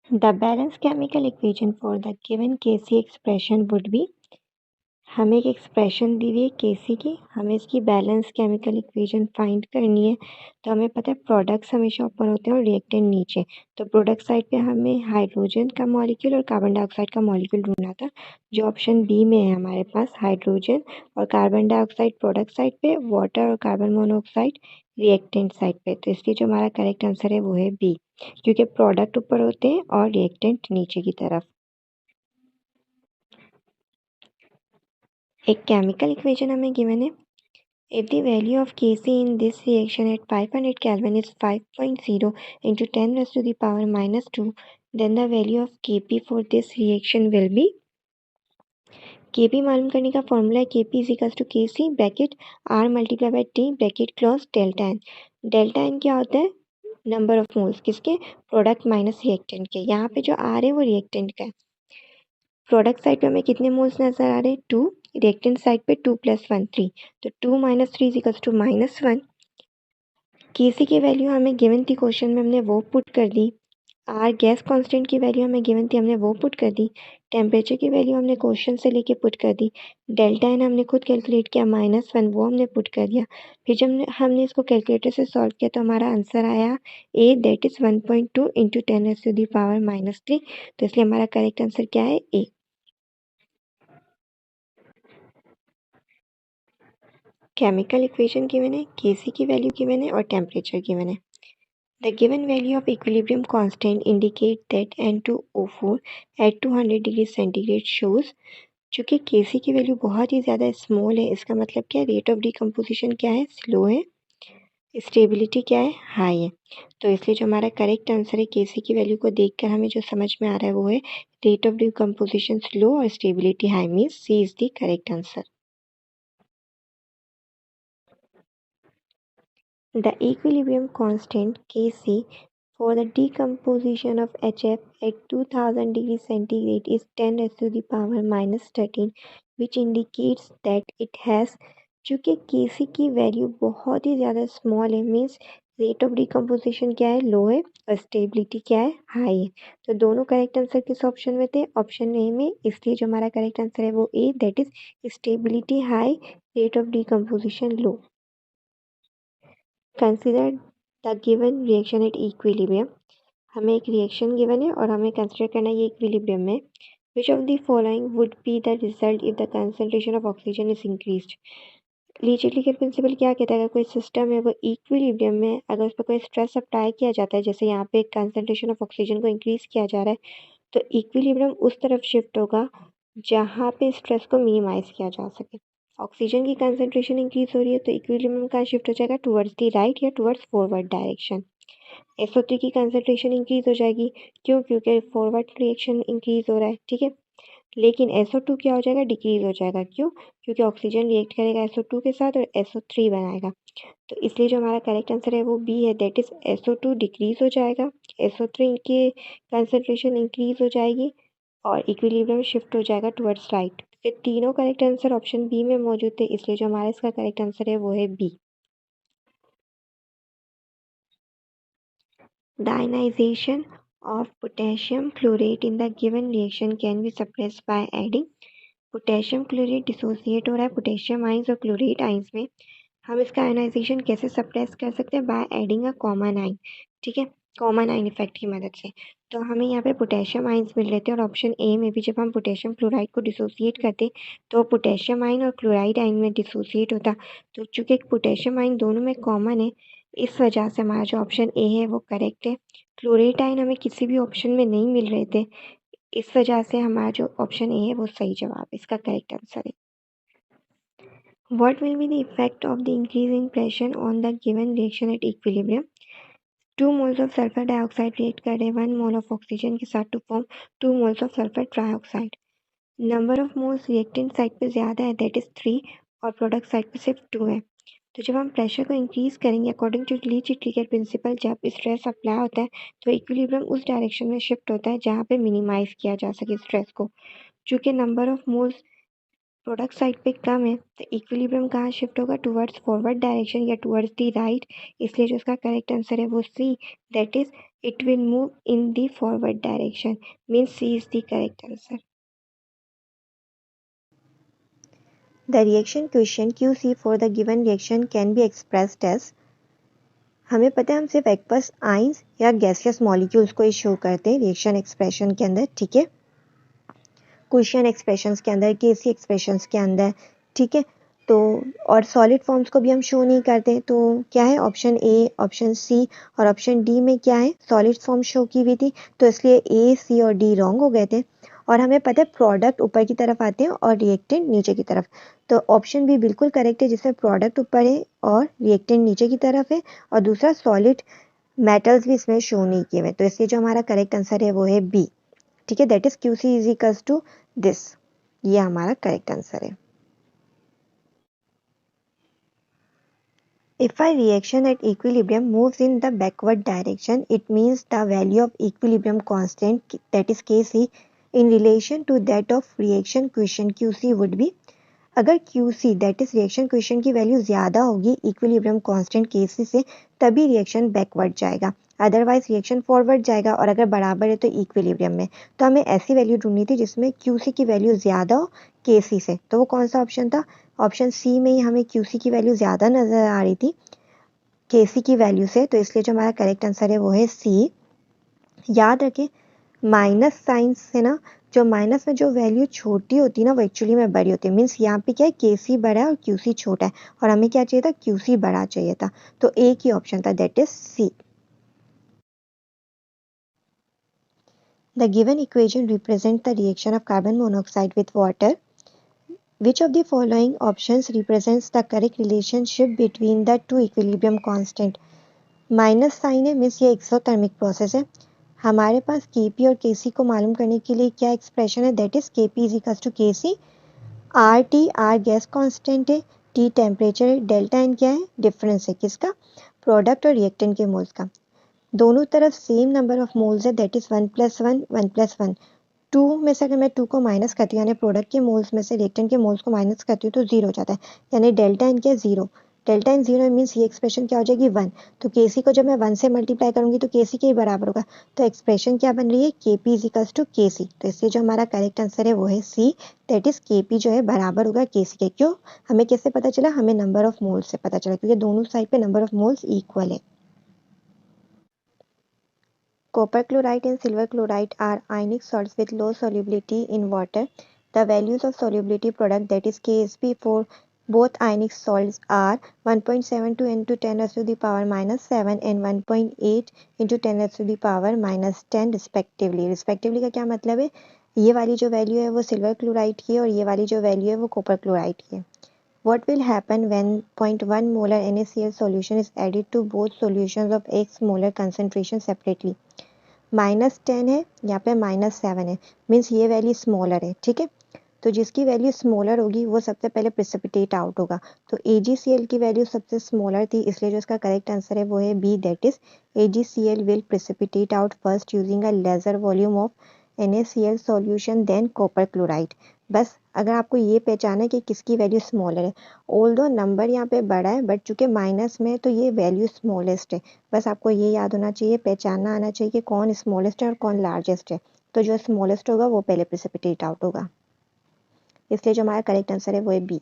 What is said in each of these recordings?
The balanced chemical equation for the given Kc expression would be, हमें एक expression दी हुई है Kc की, हमें इसकी बैलेंस केमिकल इक्वेशन फाइंड करनी है। तो हमें पता है प्रोडक्ट्स हमेशा ऊपर होते हैं और रिएक्टेंट नीचे। तो प्रोडक्ट साइड पे हमें हाइड्रोजन का मॉलिक्यूल और कार्बन डाइऑक्साइड का मॉलिक्यूल ढूंढना था, जो ऑप्शन बी में है हमारे पास हाइड्रोजन और कार्बन डाइऑक्साइड प्रोडक्ट साइड पे, वाटर और कार्बन मोनोऑक्साइड रिएक्टेंट साइड पे। तो इसलिए जो हमारा करेक्ट आंसर है वो है बी, क्योंकि प्रोडक्ट ऊपर होते हैं और रिएक्टेंट नीचे की तरफ। एक केमिकल इक्वेशन हमें गिवन है, if the value of Kc in this reaction at 500 Kelvin is 5.0 into 10 raised to the power minus 2, then the value of Kp for this reaction will be, Kp मालूम करने का formula है Kp is equals to Kc bracket R multiply by T bracket close delta N. Delta N क्या होता है? Number of moles किसके? Product minus reactant के। यहाँ पे जो R है वो रिएक्टेंट का है। प्रोडक्ट साइड पे हमें कितने मोल्स नजर आ रहे हैं? 2। रिएक्टेंट साइड पे 2 + 1 3, तो 2 - 3 इज इक्वल्स टू -1। Kc की वैल्यू हमें गिवन थी क्वेश्चन में, हमने वो पुट कर दी। R गैस कांस्टेंट की वैल्यू हमें गिवन थी, हमने वो पुट कर दी। टेम्परेचर की वैल्यू हमने क्वेश्चन से लेके पुट कर दी। डेल्टा एन हमने खुद कैलकुलेट किया -1, वो हमने पुट कर दिया। फिर जब हमने इसको कैलकुलेटर से सॉल्व किया तो हमारा आंसर आया ए, दैट इज 1.2 इंटू 10⁻⁻3। तो इसलिए हमारा करेक्ट आंसर क्या है? ए। केमिकल इक्वेशन गिवन है, Kc की वैल्यू गिवन है और टेम्परेचर गिवन है। The given value of equilibrium constant indicate that N2O4 at 200 degree centigrade shows, चूंकि Kc की वैल्यू बहुत ही ज़्यादा स्मॉल है, इसका मतलब क्या है? रेट ऑफ डिकम्पोजिशन क्या है? स्लो है। स्टेबिलिटी क्या है? हाई है। तो इसलिए जो हमारा करेक्ट आंसर है, Kc की वैल्यू को देखकर हमें जो समझ में आ रहा है वो है रेट ऑफ डिकम्पोजिशन स्लो और stability high, means C is the correct answer. The equilibrium constant Kc for the decomposition of HF at 2000 degrees centigrade is 10⁻⁻13, which indicates that it has, चूँकि Kc की value बहुत ही ज़्यादा small है, means rate of decomposition क्या है? लो है और stability क्या है? हाई है। तो दोनों करेक्ट आंसर किस ऑप्शन में थे? ऑप्शन ए में। इसलिए जो हमारा करेक्ट आंसर है वो A, that is stability high, rate of decomposition low. Consider the given reaction at equilibrium. हमें एक रिएक्शन गिवन है और हमें कंसिडर करना है ये इक्विलिब्रियम में। Which of the following would be the result if the concentration of oxygen is increased? Le Chatelier के प्रिंसिपल क्या कहता है? अगर कोई सिस्टम है वो इक्विलिब्रियम में, अगर उस पर कोई स्ट्रेस अप्लाई किया जाता है, जैसे यहाँ पे कंसंट्रेशन ऑफ ऑक्सीजन को इंक्रीज किया जा रहा है, तो इक्विलिब्रियम उस तरफ शिफ्ट होगा जहाँ पे स्ट्रेस को मिनिमाइज किया जा सके। ऑक्सीजन की कंसंट्रेशन इंक्रीज हो रही है तो इक्विलिब्रियम कहाँ शिफ्ट हो जाएगा? टुवर्ड्स द राइट या टुवर्ड्स फॉरवर्ड डायरेक्शन। SO3 की कंसंट्रेशन इंक्रीज हो जाएगी, क्यों? क्योंकि फॉरवर्ड रिएक्शन इंक्रीज हो रहा है, ठीक है। लेकिन SO2 क्या हो जाएगा? डिक्रीज हो जाएगा, क्यों? क्योंकि ऑक्सीजन रिएक्ट करेगा SO2 के साथ और SO3 बनाएगा। तो इसलिए जो हमारा करेक्ट आंसर है वो बी है, दैट इज SO2 डिक्रीज हो जाएगा, SO3 की कंसंट्रेशन इंक्रीज हो जाएगी और इक्विलिब्रियम शिफ्ट हो जाएगा टुवर्ड्स राइट। ये तीनों करेक्ट आंसर ऑप्शन बी में मौजूद थे, इसलिए जो हमारा इसका करेक्ट आंसर है वो है B. The ionization of potassium chlorate in the given reaction can be suppressed by adding, potassium chlorate dissociate हो रहा है पोटेशियम आइंस और क्लोरेट आइंस में। हम इसका आयनाइजेशन कैसे सप्रेस कर सकते हैं? बाय एडिंग अ कॉमन आइन, ठीक है, कॉमन आइन इफेक्ट की मदद से। तो हमें यहाँ पे पोटेशियम आइंस मिल रहे थे और ऑप्शन ए में भी जब हम पोटेशियम क्लोराइड को डिसोसिएट करते तो पोटेशियम आइन और क्लोराइड आइन में डिसोसिएट होता। तो चूंकि पोटेशियम आइन दोनों में कॉमन है, इस वजह से हमारा जो ऑप्शन ए है वो करेक्ट है। क्लोरेट आइन हमें किसी भी ऑप्शन में नहीं मिल रहे थे, इस वजह से हमारा जो ऑप्शन ए है वो सही जवाब है, इसका करेक्ट आंसर है। What will be the effect of the increasing pressure on the given reaction at equilibrium? 2 moles of sulfur dioxide react कर रहे हैं 1 mole of oxygen के साथ to form 2 moles of sulfur trioxide. Number of moles reactant side पे ज़्यादा है, that is 3, और product side पे सिर्फ 2 है। तो जब हम प्रेशर को इंक्रीज करेंगे अकॉर्डिंग टू लीच-ट्रिगर प्रिंसिपल, जब स्ट्रेस अप्लाई होता है तो इक्विलिब्रियम उस डायरेक्शन में शिफ्ट होता है जहाँ पे मिनिमाइज किया जा सके स्ट्रेस को। चूँकि number of moles product side पे कम है तो इक्विलिब्रियम कहाँ शिफ्ट होगा? टुवर्ड्स फॉरवर्ड डायरेक्शन या टुवर्ड्स द राइट। इसलिए जो इसका करेक्ट आंसर है वो C, that is It will move in the forward direction. Means C is the correct answer. The reaction quotient QC for the given reaction can be expressed as, हमें पता है हम सिर्फ एक्वस आइंस या gaseous molecules को ही show करते हैं reaction expression के अंदर, ठीक है, क्वेश्चन एक्सप्रेशंस के अंदर, केसी एक्सप्रेशंस के अंदर, ठीक है। तो और सॉलिड फॉर्म्स को भी हम शो नहीं करते, तो क्या है ऑप्शन ए, ऑप्शन सी और ऑप्शन डी में क्या है सॉलिड फॉर्म शो की हुई थी, तो इसलिए ए, सी और डी रॉन्ग हो गए थे। और हमें पता है प्रोडक्ट ऊपर की तरफ आते हैं और रिएक्टेंट नीचे की तरफ, तो ऑप्शन भी बिल्कुल करेक्ट है जिसमें प्रोडक्ट ऊपर है और रिएक्टेंट नीचे की तरफ है, और दूसरा सॉलिड मेटल्स भी इसमें शो नहीं किए हुए, तो इसलिए जो हमारा करेक्ट आंसर है वो है बी, ठीक है, that is Q C is equals to this, ये हमारा करेक्ट आंसर है। If a reaction at equilibrium moves in the backward direction, it means the value of equilibrium constant, that is Kc, in relation to that of reaction quotient Qc would be, अगर Qc that is reaction question की value ज़्यादा होगी equilibrium constant Kc से, तभी reaction backward जाएगा, otherwise reaction forward जाएगा, और अगर बराबर है तो इक्विलिब्रियम में। तो हमें ऐसी वैल्यू ढूंढनी थी जिसमें Qc की वैल्यू ज़्यादा हो Kc से, तो वो कौन सा ऑप्शन था, ऑप्शन सी में ही हमें Qc की वैल्यू ज़्यादा नज़र आ रही थी Kc की वैल्यू से, तो इसलिए जो हमारा करेक्ट आंसर है वो है सी। याद रखें माइनस साइन से ना, जो माइनस में जो वैल्यू छोटी होती है ना वो एक्चुअली में बड़ी होती है, मीन्स यहाँ पे क्या है Kc बड़ा है और Qc छोटा है, और हमें क्या चाहिए था Qc बड़ा चाहिए था, तो एक ही ऑप्शन था that is C. The given equation represent the reaction of carbon monoxide with water, which of the following options represents the correct relationship between the two equilibrium constant। Minus sign है means ये exothermic process है, हमारे पास Kp और Kc को मालूम करने के लिए क्या एक्सप्रेशन है, that is Kp is equal to Kc, R T, R gas constant है, टी टेम्परेचर है, डेल्टा एन क्या है डिफरेंस है किसका, प्रोडक्ट और रिएक्टेंट के मोल्स का, दोनों तरफ सेम नंबर ऑफ मोल्स है दैट इज 1+1 1+1, टू में से अगर मैं टू को माइनस करती हूँ यानी प्रोडक्ट के मोल्स में से रिएक्टेंट के मोल्स को माइनस करती हूँ तो जीरो हो जाता है, यानी डेल्टा इन क्या zero, delta in zero means ये एक्सप्रेशन क्या हो जाएगी 1, तो Kc को जब मैं 1 से मल्टीप्लाई करूंगी तो Kc के ही बराबर होगा, तो एक्सप्रेशन क्या बन रही है Kp is equals to Kc, तो इसलिए जो हमारा करेक्ट आंसर है वो है सी, दैट इज Kp जो है बराबर होगा Kc के। क्यों, हमें कैसे पता चला, हमें नंबर ऑफ मोल्स से पता चला, क्योंकि दोनों साइड पे नंबर ऑफ मोल्स इक्वल है। Copper chloride and silver chloride are ionic salts with low solubility in water. The values of solubility product, that is Ksp, for both ionic salts are 1.72 into 10 raised to the power minus 7 and 1.8 into 10 raised to the power minus 10 respectively। Respectively का क्या मतलब है, ये वाली जो value है वो silver chloride की है और ये वाली जो वैल्यू है वो कॉपर क्लोराइड की है। What will happen when 0.1 molar NaCl solution is added to both solutions of X molar concentration separately? -10 है, यहाँ पे -7 है, मीन्स ये वैल्यू स्मॉलर है, ठीक है, तो जिसकी वैल्यू स्मॉलर होगी वो सबसे पहले प्रिसिपिटेट आउट होगा, तो AgCl की वैल्यू सबसे स्मॉलर थी, इसलिए जो इसका करेक्ट आंसर है वो है B, that is AgCl will precipitate out first using a lesser volume of NaCl solution then copper chloride. बस अगर आपको ये पहचाना है कि किसकी वैल्यू स्मॉलर है, ऑल्दो नंबर यहाँ पे बड़ा है बट चूंकि माइनस में है तो ये वैल्यू स्मॉलेस्ट है, बस आपको ये याद होना चाहिए, पहचानना आना चाहिए कि कौन स्मॉलेस्ट है और कौन लार्जेस्ट है, तो जो स्मॉलेस्ट होगा वो पहले प्रिसिपिटेट आउट होगा, इसलिए जो हमारा करेक्ट आंसर है वो है B.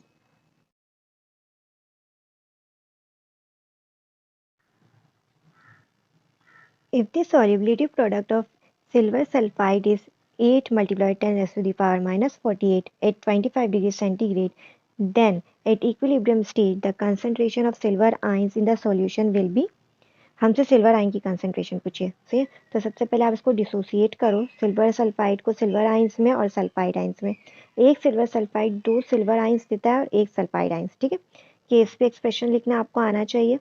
If the solubility product of silver sulfide is 8 multiplied 10 raised to the power minus 48 at 25 degrees centigrade, then at equilibrium state the concentration of silver ions in the solution will be, हमसे silver ion की concentration पूछिए, सही है, तो सबसे पहले आप इसको डिसोसिएट करो, सिल्वर सल्फाइड को सिल्वर आयंस में और सल्फाइड आयंस में, एक सिल्वर सल्फाइड दो सिल्वर आयंस देता है और एक सल्फाइड आयंस, ठीक है, केस पे एक्सप्रेशन लिखना आपको आना चाहिए।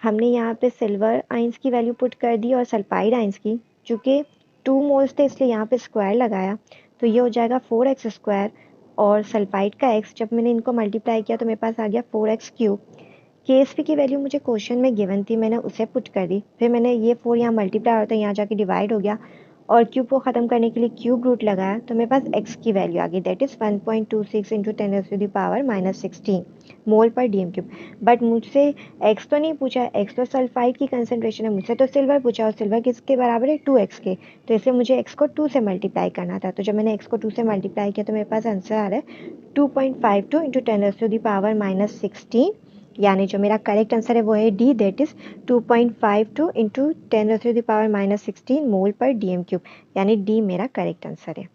हमने यहाँ पे सिल्वर आयंस की वैल्यू पुट कर दी और सल्फाइड आयंस की, चूँकि 2 मोल्स थे इसलिए यहाँ पे स्क्वायर लगाया, तो ये हो जाएगा 4x स्क्वायर, और सल्फाइड का x जब मैंने इनको मल्टीप्लाई किया तो मेरे पास आ गया 4x क्यूब। Ksp की वैल्यू मुझे क्वेश्चन में गिवन थी, मैंने उसे पुट कर दी, फिर मैंने ये 4 यहाँ मल्टीप्लाई होता है यहाँ जाके डिवाइड हो गया, और क्यूब को ख़त्म करने के लिए क्यूब रूट लगाया तो मेरे पास x की वैल्यू आ गई, that is 1.26 into 10⁻⁻16 mole per DM cube. But मुझसे x तो नहीं पूछा, x तो सल्फाइड की कंसनट्रेशन है, मुझसे तो सिल्वर पूछा और सिल्वर किसके बराबर है 2x के, तो इसलिए मुझे x को 2 से मल्टीप्लाई करना था। तो जब मैंने x को 2 से मल्टीप्लाई किया तो मेरे पास आंसर आ रहा है 2.52 इंटू 10⁻⁻16, यानी जो मेरा करेक्ट आंसर है वो है D, that is 2.52 into 10⁻⁻16 mole per DM cube, यानी डी मेरा करेक्ट आंसर है।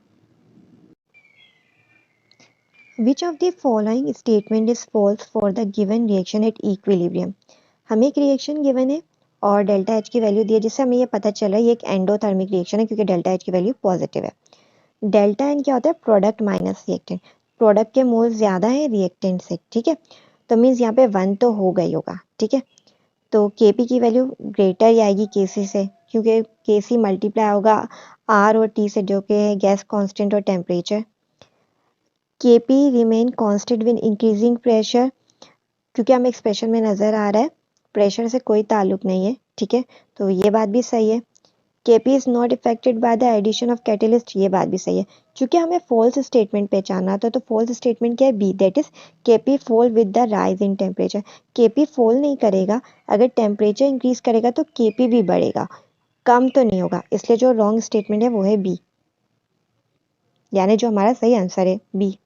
Which of the following statement is false for the given reaction at equilibrium. हमें एक रिएक्शन गिवन है और डेल्टा एच की वैल्यू दी है, जिससे हमें ये पता चला ये एक एंडोथर्मिक रिएक्शन है क्योंकि डेल्टा एच की वैल्यू पॉजिटिव है। डेल्टा एन क्या होता है, प्रोडक्ट माइनस रिएक्टेंट, प्रोडक्ट के मोल ज़्यादा है रिएक्टेंट से, ठीक है, तो मीन्स यहाँ पे 1 तो हो गई होगा, ठीक है। तो Kp की वैल्यू ग्रेटर ही आएगी Kc से, क्योंकि Kc मल्टीप्लाई होगा R और T से, जो कि है गैस कांस्टेंट और temperature. Kp remain constant with increasing pressure, क्योंकि हमें एक्सप्रेशन में नज़र आ रहा है प्रेशर से कोई ताल्लुक नहीं है, ठीक है, तो ये बात भी सही है। Kp is not affected by the addition of catalyst, ये बात भी सही है। क्योंकि हमें फॉल्स स्टेटमेंट पहचानना था, तो फॉल्स स्टेटमेंट क्या है, B, that is Kp fall with the rise in temperature. Kp fall नहीं करेगा, अगर टेम्परेचर इंक्रीज करेगा तो Kp भी बढ़ेगा, कम तो नहीं होगा, इसलिए जो रॉन्ग स्टेटमेंट है वो है बी, यानी जो हमारा सही आंसर है बी।